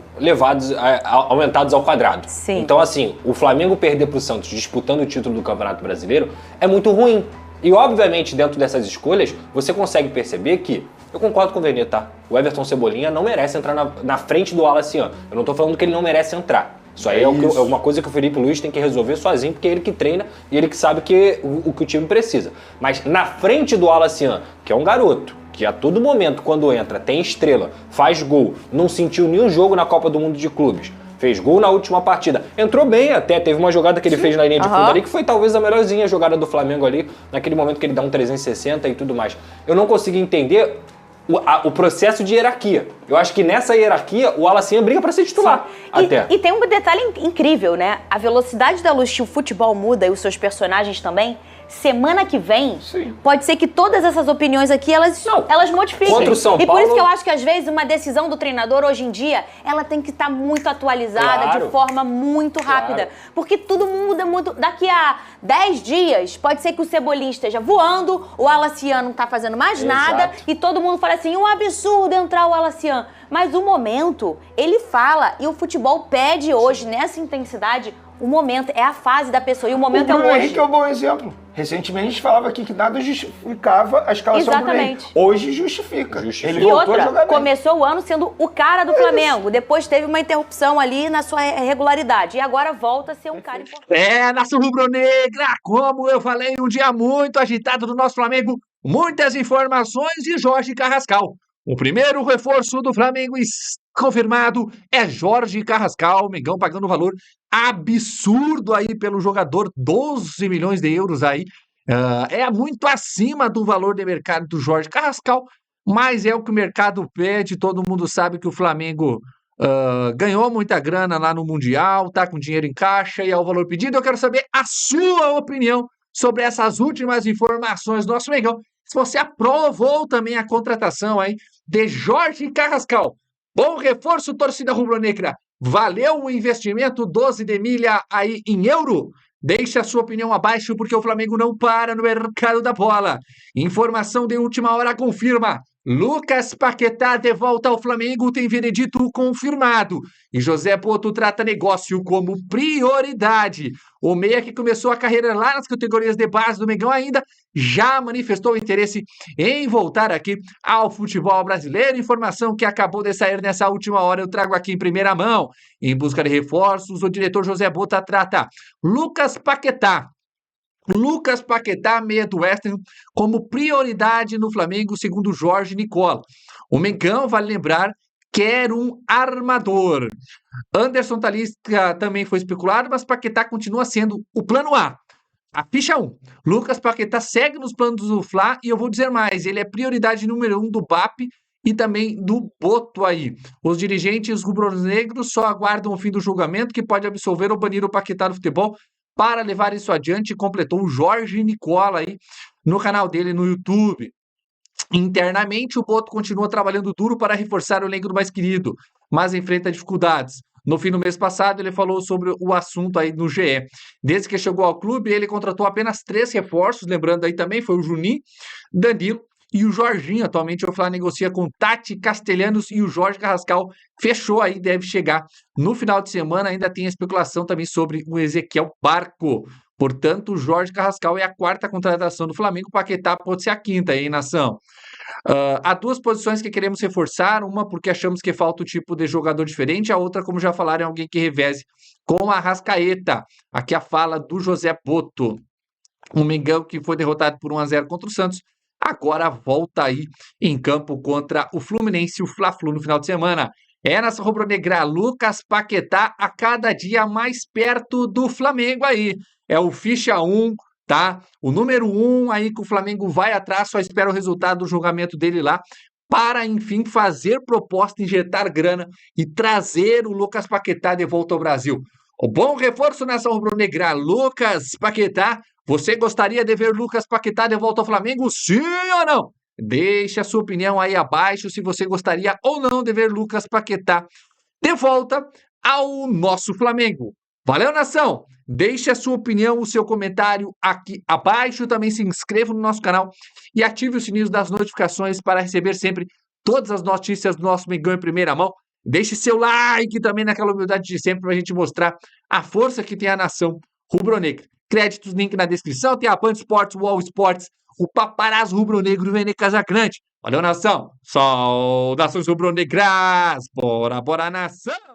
aumentados ao quadrado. Sim. Então, assim, o Flamengo perder pro Santos disputando o título do Campeonato Brasileiro é muito ruim. E, obviamente, dentro dessas escolhas, você consegue perceber que, eu concordo com o Vene, tá? O Everton Cebolinha não merece entrar na frente do Alacian. Eu não tô falando que ele não merece entrar. Isso aí é uma coisa que o Felipe Luiz tem que resolver sozinho, porque é ele que treina e ele que sabe o que o time precisa. Mas na frente do Alacian, que é um garoto, que a todo momento, quando entra, tem estrela, faz gol, não sentiu nenhum jogo na Copa do Mundo de Clubes, fez gol na última partida, entrou bem até, teve uma jogada que ele fez na linha de fundo ali, que foi talvez a melhorzinha jogada do Flamengo ali, naquele momento que ele dá um 360 e tudo mais. Eu não consegui entender o processo de hierarquia. Eu acho que nessa hierarquia, o Alacian briga para ser titular. E tem um detalhe incrível, né? A velocidade da luz que o futebol muda e os seus personagens também. Semana que vem, pode ser que todas essas opiniões aqui, elas modifiquem. Contra o São E por Paulo... isso que eu acho que, às vezes, uma decisão do treinador, hoje em dia, ela tem que estar muito atualizada, de forma muito rápida. Porque tudo muda muito. Daqui a 10 dias, pode ser que o Cebolinha esteja voando, o Alacian não tá fazendo mais nada, e todo mundo fala assim, um absurdo entrar o Alacian. Mas o momento, ele fala, e o futebol pede hoje, nessa intensidade, o momento, é a fase da pessoa, e o momento é o Bruno hoje. Henrique é um bom exemplo. Recentemente a gente falava aqui que nada justificava a escalação do Bruno Henrique. Hoje justifica. Ele voltou a jogar bem. Começou o ano sendo o cara do Flamengo, depois teve uma interrupção ali na sua regularidade, e agora volta a ser um cara importante. Nação rubro-negra, como eu falei, um dia muito agitado do nosso Flamengo, muitas informações e Jorge Carrascal. O primeiro reforço do Flamengo confirmado é Jorge Carrascal, Mengão pagando valor absurdo aí pelo jogador, 12 milhões de euros aí. É muito acima do valor de mercado do Jorge Carrascal, mas é o que o mercado pede. Todo mundo sabe que o Flamengo ganhou muita grana lá no Mundial, tá com dinheiro em caixa e é o valor pedido. Eu quero saber a sua opinião sobre essas últimas informações do nosso Mengão. Se você aprovou também a contratação aí de Jorge Carrascal. Bom reforço, torcida rubro-negra. Valeu o investimento, 12 de milha aí em euro? Deixe a sua opinião abaixo, porque o Flamengo não para no mercado da bola. Informação de última hora confirma. Lucas Paquetá de volta ao Flamengo, tem veredito confirmado. E José Boto trata negócio como prioridade. O meia que começou a carreira lá nas categorias de base do Mengão ainda já manifestou interesse em voltar aqui ao futebol brasileiro. Informação que acabou de sair nessa última hora, eu trago aqui em primeira mão. Em busca de reforços, o diretor José Boto trata Lucas Paquetá, meia do West Ham, como prioridade no Flamengo, segundo Jorge Nicola. O Mengão, vale lembrar, quer um armador. Anderson Talisca também foi especulado, mas Paquetá continua sendo o plano A. A ficha 1. Lucas Paquetá segue nos planos do Fla, e eu vou dizer mais, ele é prioridade número 1 do BAP e também do Boto aí. Os dirigentes rubro-negros só aguardam o fim do julgamento, que pode absolver ou banir o Paquetá do futebol. Para levar isso adiante, completou o Jorge Nicola aí no canal dele no YouTube. Internamente, o Boto continua trabalhando duro para reforçar o elenco do mais querido, mas enfrenta dificuldades. No fim do mês passado, ele falou sobre o assunto aí no GE. Desde que chegou ao clube, ele contratou apenas 3 reforços, lembrando aí também, foi o Juninho, Danilo e o Jorginho. Atualmente o Flamengo negocia com Tati Castelhanos e o Jorge Carrascal fechou aí, deve chegar no final de semana. Ainda tem a especulação também sobre o Ezequiel Barco. Portanto, o Jorge Carrascal é a 4ª contratação do Flamengo. O Paquetá pode ser a 5ª, hein, nação? Há 2 posições que queremos reforçar, uma porque achamos que falta o tipo de jogador diferente, a outra, como já falaram, é alguém que reveze com a Arrascaeta. Aqui a fala do José Boto. O Mengão, que foi derrotado por 1-0 contra o Santos, agora volta aí em campo contra o Fluminense, o Fla-Flu no final de semana. Nessa rubro-negra, Lucas Paquetá a cada dia mais perto do Flamengo aí. É o ficha 1, tá? O número 1 aí que o Flamengo vai atrás, só espera o resultado do julgamento dele lá, para, enfim, fazer proposta, injetar grana e trazer o Lucas Paquetá de volta ao Brasil. O bom reforço nessa rubro-negra, Lucas Paquetá. Você gostaria de ver Lucas Paquetá de volta ao Flamengo, sim ou não? Deixe a sua opinião aí abaixo se você gostaria ou não de ver Lucas Paquetá de volta ao nosso Flamengo. Valeu, nação! Deixe a sua opinião, o seu comentário aqui abaixo. Também se inscreva no nosso canal e ative o sininho das notificações para receber sempre todas as notícias do nosso Mengão em primeira mão. Deixe seu like também naquela humildade de sempre para a gente mostrar a força que tem a nação rubro-negra. Créditos, link na descrição. Tem a Band Esportes, Wall Sports, o paparazzo rubro-negro Vene Casagrande. Valeu, nação! Saudações rubro-negras! Bora, bora, nação!